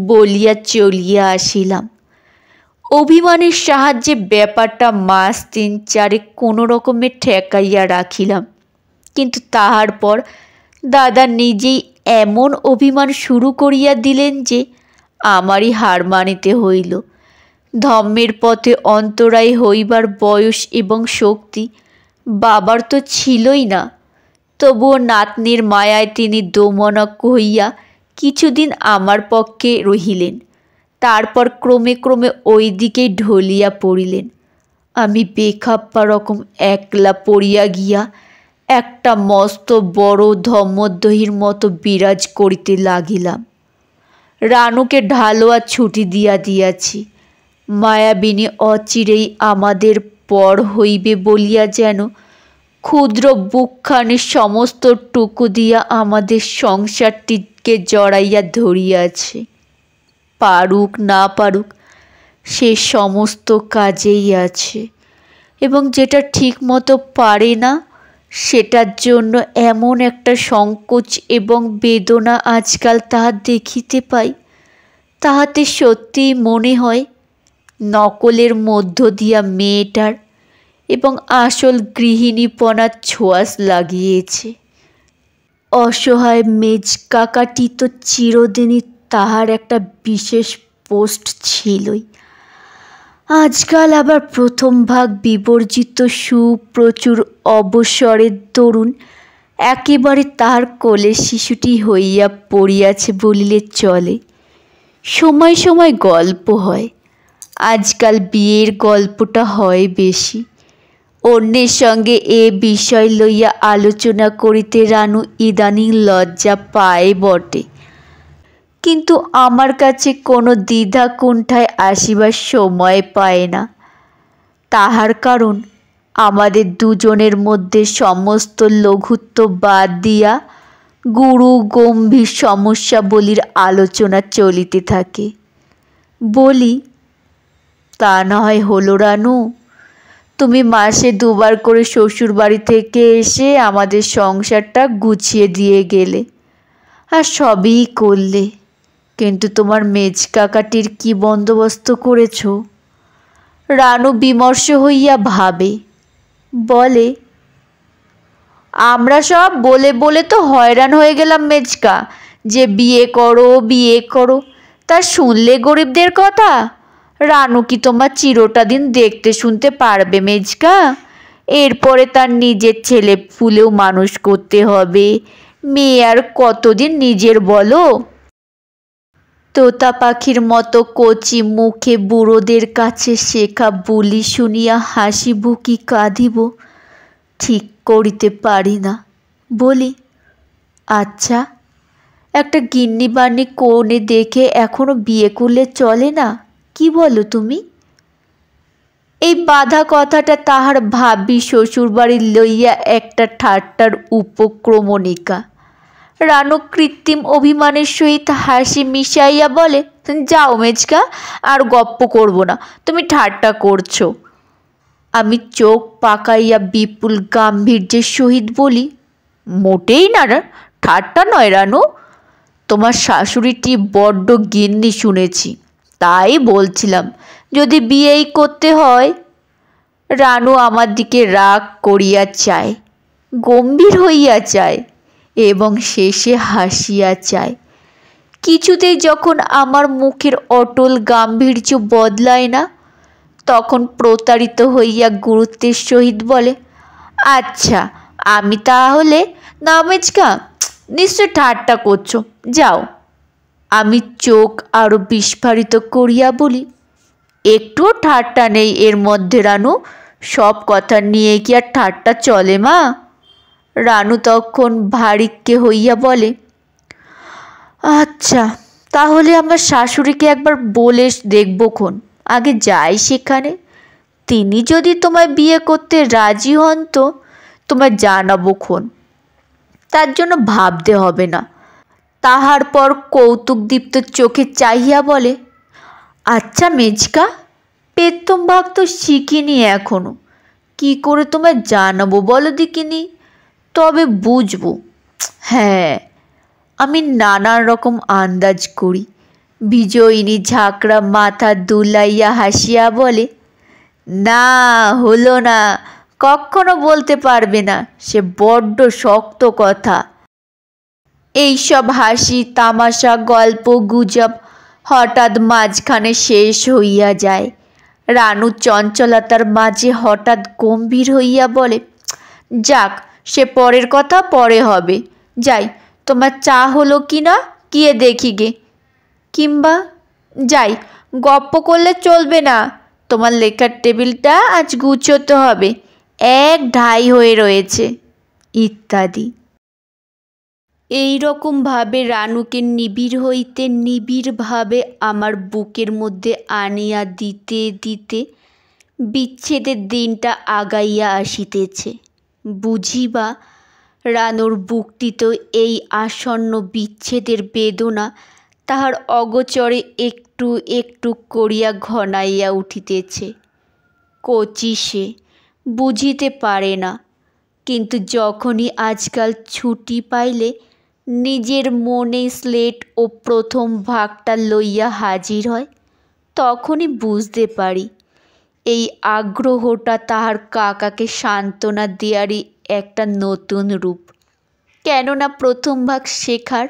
বলিয়া চলিয়া আসিলাম। অভিমানের সাহায্যে ব্যাপারটা মাস 3-4 কোনো রকমে ঠেকাইয়া রাখিলাম। কিন্তু তাহার পর দাদা নিজেই এমন অভিমান শুরু করিয়া দিলেন যে আমারই হার মানিতে হইল। ধর্মের পথে অন্তরায় হইবার বয়স এবং শক্তি বাবার তো ছিলই না। তবুও নাতনির মায়ায় তিনি দোমনক হইয়া কিছুদিন আমার পক্ষে রহিলেন। তারপর ক্রমে ক্রমে ওই দিকেই ঢলিয়া পড়িলেন। আমি বেখাপ্পা রকম একলা পড়িয়া গিয়া একটা মস্ত বড় ধর্মদ্রোহীর মতো বিরাজ করিতে লাগিলাম। রানুকে ঢালোয়া ছুটি দিয়াছি। মায়াবিনী অচিরেই আমাদের পর হইবে বলিয়া যেন ক্ষুদ্র বুকখানি সমস্ত টুকু দিয়া আমাদের সংসারটিকে জড়াইয়া ধরিয়াছে। পারুক না পারুক সে সমস্ত কাজেই আছে, এবং যেটা ঠিক মতো পারে না সেটার জন্য এমন একটা সংকোচ এবং বেদনা আজকাল তাহা দেখিতে পাই, তাহাতে সত্যিই মনে হয় নকলের মধ্য দিয়া মেয়েটার এবং আসল গৃহিণীপনার ছোঁয়াচ লাগিয়েছে। অসহায় মেজ কাকাটি তো চিরদিনই তাহার একটা বিশেষ পোস্ট ছিলই। আজকাল আবার প্রথম ভাগ বিবর্জিত সুপ্রচুর অবসরের তরুণ একেবারে তাহার কোলের শিশুটি হইয়া পড়িয়াছে বলিলে চলে। সময় সময় গল্প হয়, আজকাল বিয়ের গল্পটা হয় বেশি। অন্যের সঙ্গে এ বিষয় লইয়া আলোচনা করিতে রানু ইদানিং লজ্জা পায় বটে, কিন্তু আমার কাছে কোনো দ্বিধা কুণ্ঠায় আসিবার সময় পায় না। তাহার কারণ আমাদের দুজনের মধ্যে সমস্ত লঘুত্ব বাদ দিয়া গুরু গম্ভীর সমস্যাবলীর আলোচনা চলিতে থাকে। বলি, তা না হয় হলো রানু, তুমি মাসে 2 বার করে শ্বশুর বাড়ি থেকে এসে আমাদের সংসারটা গুছিয়ে দিয়ে গেলে, আর সবই করলে, কিন্তু তোমার মেজ কাকাটির কি বন্দোবস্ত করেছ? রানু বিমর্ষ হইয়া ভাবে, বলে, আমরা সব বলে বলে তো হয়রান হয়ে গেলাম মেজকা, যে বিয়ে করো বিয়ে করো, তা শুনলে গরিবদের কথা? রানু কি তোমার চিরটা দিন দেখতে শুনতে পারবে মেজকা? এরপরে তার নিজের ছেলে ফুলেও মানুষ করতে হবে। মেয়ে আর কতদিন নিজের বলো? তোতা পাখির মতো কচি মুখে বুড়োদের কাছে শেখা বুলি শুনিয়া হাসিব কি কাঁদিব ঠিক করিতে পারি না। বলি, আচ্ছা, একটা গিন্নি বান্নি কোণে দেখে এখনো বিয়ে করলে চলে না? কি বলো তুমি? এই বাধা কথাটা তাহার ভাবি শ্বশুরবাড়ি লইয়া একটা ঠাট্টার উপক্রমণিকা। রানু কৃত্রিম অভিমানের সহিত হাসি মিশাইয়া বলে, যাও মেজকা, আর গপ্প করব না, তুমি ঠাট্টা করছো। আমি চোখ পাকাইয়া বিপুল গাম্ভীর্যের সহিত বলি, মোটেই না, ঠাট্টা নয় রানু, তোমার শাশুড়িটি বড্ড গিন্নি শুনেছি, তাই বলছিলাম যদি বিয়েই করতে হয়। রানু আমার দিকে রাগ করিয়া চায়, গম্ভীর হইয়া চায় এবং শেষে হাসিয়া চায়। কিছুতেই যখন আমার মুখের অটল গাম্ভীর্য বদলায় না, তখন প্রতারিত হইয়া গুরুত্বের সহিত বলে, আচ্ছা আমি তাহলে না মেচকা, নিশ্চয় ঠাট্টা করছো, যাও। আমি চোখ আরও বিস্ফারিত করিয়া বলি, একটুও ঠাট্টা নেই এর মধ্যে রানু, সব কথা নিয়ে কি আর ঠাট্টা চলে মা? রানু তখন ভারিক্কে হইয়া বলে, আচ্ছা তাহলে আমার শাশুড়িকে একবার বলে দেখবক্ষণ, আগে যাই সেখানে, তিনি যদি তোমায় বিয়ে করতে রাজি হন তো তোমায় জানাবোক্ষণ, তার জন্য ভাবতে হবে না। তাহার পর কৌতুকদীপ্ত চোখে চাহিয়া বলে, আচ্ছা মেজকা, পেত্তম ভাগ তো শিখিনি এখনো, কি করে তোমায় জানাবো বলো দেখিনি, তবে বুঝবো। হ্যাঁ, আমি নানান রকম আন্দাজ করি। বিজয়িনী ঝাঁকড়া মাথা দুলাইয়া হাসিয়া বলে, না হলো না, কখনো বলতে পারবে না, সে বড্ড শক্ত কথা। এইসব হাসি তামাশা গল্প গুজব হঠাৎ মাঝখানে শেষ হইয়া যায়। রানু চঞ্চলতার মাঝে হঠাৎ গম্ভীর হইয়া বলে, যাক, সে পরের কথা পরে হবে, যাই, তোমার চা হলো কি না গিয়ে দেখি গে, কিংবা যাই, গপ্প করলে চলবে না, তোমার লেখার টেবিলটা আজ গুছোতে হবে, এক ঢাই হয়ে রয়েছে, ইত্যাদি। এই রকমভাবে রানুকে নিবিড় হইতে নিবিড়ভাবে আমার বুকের মধ্যে আনিয়া দিতে দিতে বিচ্ছেদের দিনটা আগাইয়া আসিতেছে। বুঝিবা রানুর বুকটিতে এই আসন্ন বিচ্ছেদের বেদনা তাহার অগোচরে একটু একটু করিয়া ঘনাইয়া উঠিতেছে। কচি সে, বুঝিতে পারে না, কিন্তু যখনই আজকাল ছুটি পাইলে নিজের মনে স্লেট ও প্রথম ভাগটা লইয়া হাজির হয়, তখনই বুঝতে পারি এই আগ্রহটা তাহার কাকাকে সান্ত্বনা দেওয়ারই একটা নতুন রূপ। কেননা প্রথম ভাগ শেখার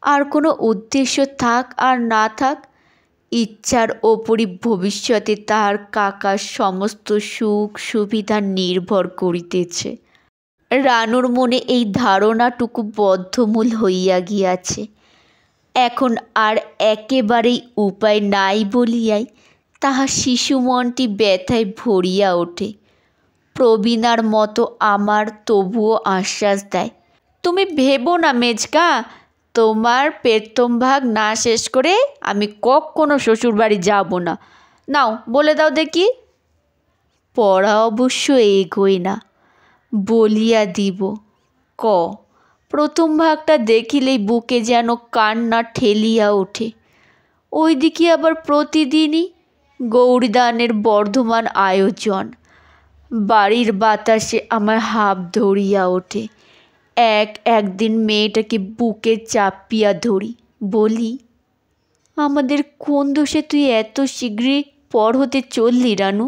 আর কোনো উদ্দেশ্য থাক আর না থাক, ইচ্ছার ওপরই ভবিষ্যতে তাহার কাকার সমস্ত সুখ সুবিধা নির্ভর করিতেছে। রানুর মনে এই ধারণাটুকু বদ্ধমূল হইয়া গিয়াছে। এখন আর একেবারেই উপায় নাই বলিয়াই তাহার শিশু মনটি ব্যথায় ভরিয়া ওঠে। প্রবীণার মতো আমার তবুও আশ্বাস দেয়, তুমি ভেবো না মেজকা, তোমার প্রথম ভাগ না শেষ করে আমি কখনো শ্বশুরবাড়ি যাব না, নাও বলে দাও দেখি। পড়া অবশ্য এগোয় না, বলিয়া দিব। প্রথম ভাগটা দেখিলেই বুকে যেন কান্না ঠেলিয়া ওঠে। ওইদিকে আবার প্রতিদিনই গৌরীদানের বর্ধমান আয়োজন। বাড়ির বাতাসে আমার হাঁপ ধরিয়া ওঠে। একদিন মেয়েটাকে বুকে চাপিয়া ধরি, বলি, আমাদের কোন দোষে তুই এত শীঘ্রই পর হতে চললি রানু?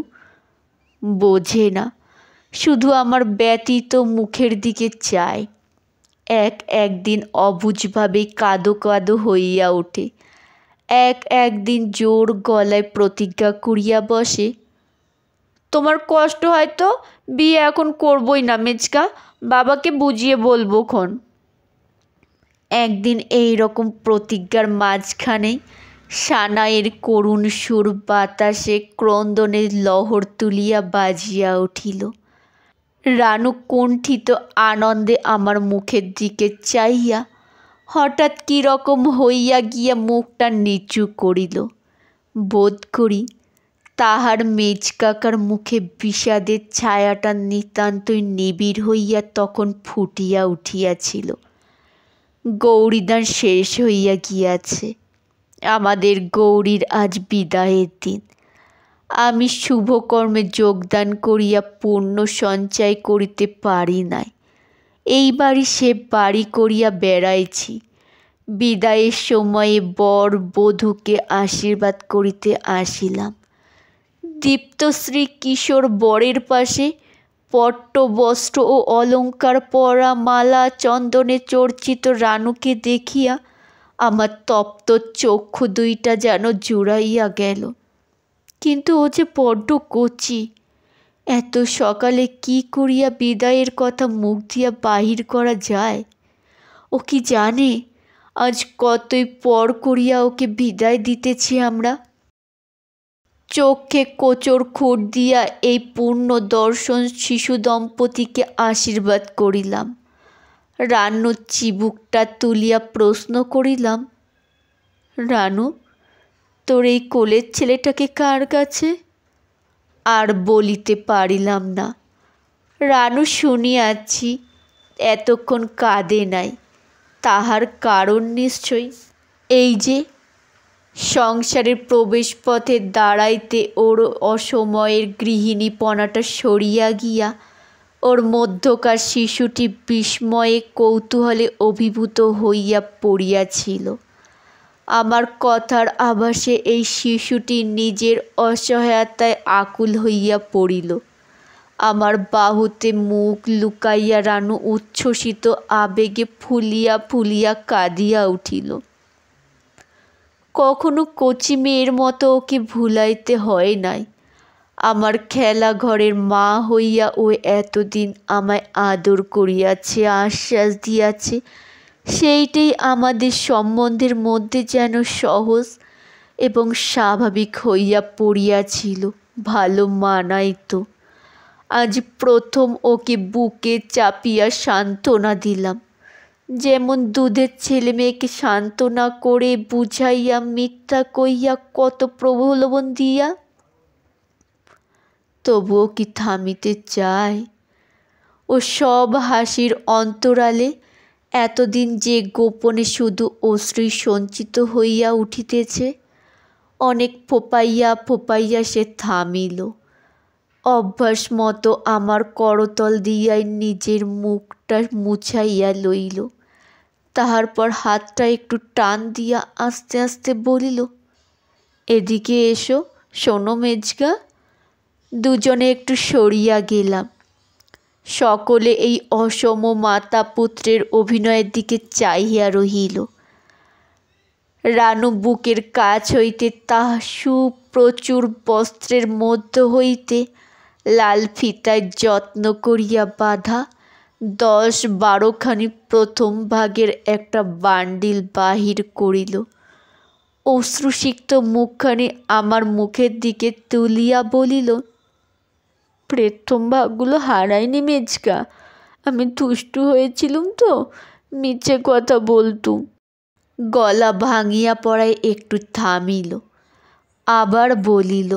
বোঝে না, শুধু আমার ব্যতীত মুখের দিকে চায়। একদিন অবুঝভাবে কাঁদো কাঁদো হইয়া ওঠে। একদিন জোর গলায় প্রতিজ্ঞা করিয়া বসে, তোমার কষ্ট হয়তো, বিয়ে এখন করবই না মেজকা, বাবাকে বুঝিয়ে বলবো ক্ষণ। একদিন এই রকম প্রতিজ্ঞার মাঝখানেই সানাইয়ের করুণ সুর বাতাসে ক্রন্দনের লহর তুলিয়া বাজিয়া উঠিল। রানু কুণ্ঠিত আনন্দে আমার মুখের দিকে চাইয়া হঠাৎ কীরকম হইয়া গিয়া মুখটা নিচু করিল। বোধ করি তাহার মেজকাকার মুখে বিষাদের ছায়াটা নিতান্তই নিবিড় হইয়া তখন ফুটিয়া উঠিয়াছিল। গৌরীদান শেষ হইয়া গিয়াছে। আমাদের গৌরীর আজ বিদায়ের দিন। আমি শুভকর্মে যোগদান করিয়া পুণ্য সঞ্চয় করিতে পারি নাই। এইবারই সে বাড়ি করিয়া বেড়াইছি। বিদায়ের সময়ে বর বধূকে আশীর্বাদ করিতে আসিলাম। দীপ্তশ্রী কিশোর বরের পাশে পট্ট বস্ত্র ও অলঙ্কার পরা, মালা চন্দনে চর্চিত রানুকে দেখিয়া আমার তপ্ত চক্ষু দুইটা যেন জুড়াইয়া গেল। কিন্তু ও যে বড্ড কচি। এত সকালে কি করিয়া বিদায়ের কথা মুখ দিয়া বাহির করা যায়? ও কি জানে আজ কতই পর করিয়া ওকে বিদায় দিতেছি আমরা? চোখে কোচর খুঁট দিয়া এই পূর্ণ দর্শন শিশু দম্পতিকে আশীর্বাদ করিলাম। রানুর চিবুকটা তুলিয়া প্রশ্ন করিলাম, রানু, তোর এই কোলের ছেলেটাকে কার কাছে? আর বলিতে পারিলাম না। রানু শুনিয়াছি এতক্ষণ কাঁদে নাই। তাহার কারণ নিশ্চয়ই এই যে সংসারের প্রবেশপথে দাঁড়াইতে ওর অসময়ের গৃহিণীপনাটা সরিয়া গিয়া ওর মধ্যকার শিশুটি বিস্ময়ে কৌতূহলে অভিভূত হইয়া পড়িয়াছিল। আমার কথার আভাসে এই শিশুটি নিজের অসহায়তায় আকুল হইয়া পড়িল। আমার বাহুতে মুখ লুকাইয়া রানু উচ্ছ্বসিত আবেগে ফুলিয়া ফুলিয়া কাঁদিয়া উঠিল। কখনো কচি মেয়ের মতো ওকে ভুলাইতে হয় নাই। আমার খেলা ঘরের মা হইয়া ও এতদিন আমায় আদর করিয়াছে, আশ্বাস দিয়াছে। সেইটাই আমাদের সম্বন্ধের মধ্যে যেন সহজ এবং স্বাভাবিক হইয়া পড়িয়াছিল। ভালো মানাইত। আজ প্রথম ওকে বুকে চাপিয়া সান্ত্বনা দিলাম, যেমন দুধের ছেলে মেয়েকে সান্ত্বনা করে বুঝাইয়া, মিথ্যা কইয়া, কত প্রলোভন দিয়া। তবুও কি থামিতে চায়? ও সব হাসির অন্তরালে এতদিন যে গোপনে শুধু অশ্রু সঞ্চিত হইয়া উঠিতেছে, অনেক ফোপাইয়া ফোপাইয়া সে থামিল। অভ্যাস মতো আমার করতল দিয়াই নিজের মুখটা মুছাইয়া লইল। তাহার পর হাতটা একটু টান দিয়া আস্তে আস্তে বলিল, এদিকে এসো, শোনো মেজগা। দুজনে একটু সরিয়া গেলাম। সকলে এই অসম মাতা পুত্রের অভিনয়ের দিকে চাহিয়া রহিল। রানু বুকের কাছ হইতে তাহা সুপ্রচুর বস্ত্রের মধ্য হইতে লাল ফিতায় যত্ন করিয়া বাঁধা 10-12খানি প্রথম ভাগের একটা বান্ডিল বাহির করিল। অশ্রুসিক্ত মুখখানি আমার মুখের দিকে তুলিয়া বলিল, প্রথম ভাগগুলো হারায়নি মেজকা, আমি দুষ্টু হয়েছিলুম তো, মিছে কথা বলতুম। গলা ভাঙিয়া পড়ায় একটু থামিল। আবার বলিল,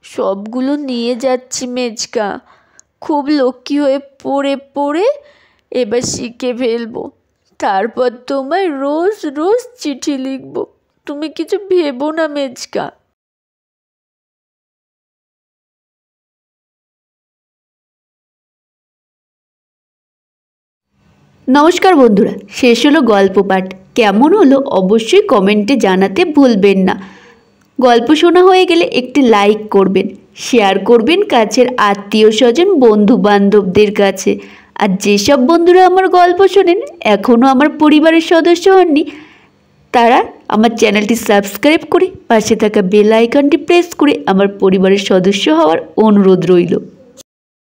সবগুলো নিয়ে যাচ্ছি মেজকা, খুব লক্ষ্মী হয়ে পড়ে পড়ে এবার শিখে ফেলবো। তারপর তোমায় রোজ রোজ চিঠি লিখব। তুমি কিছু ভেবো না মেজকা। নমস্কার বন্ধুরা, শেষ হলো গল্প পাঠ। কেমন হলো অবশ্যই কমেন্টে জানাতে ভুলবেন না। গল্প শোনা হয়ে গেলে একটি লাইক করবেন, শেয়ার করবেন কাছের আত্মীয় স্বজন বন্ধু বান্ধবদের কাছে। আর যেসব বন্ধুরা আমার গল্প শোনেন এখনও আমার পরিবারের সদস্য হননি, তারা আমার চ্যানেলটি সাবস্ক্রাইব করে পাশে থাকা বেল আইকনটি প্রেস করে আমার পরিবারের সদস্য হওয়ার অনুরোধ রইল।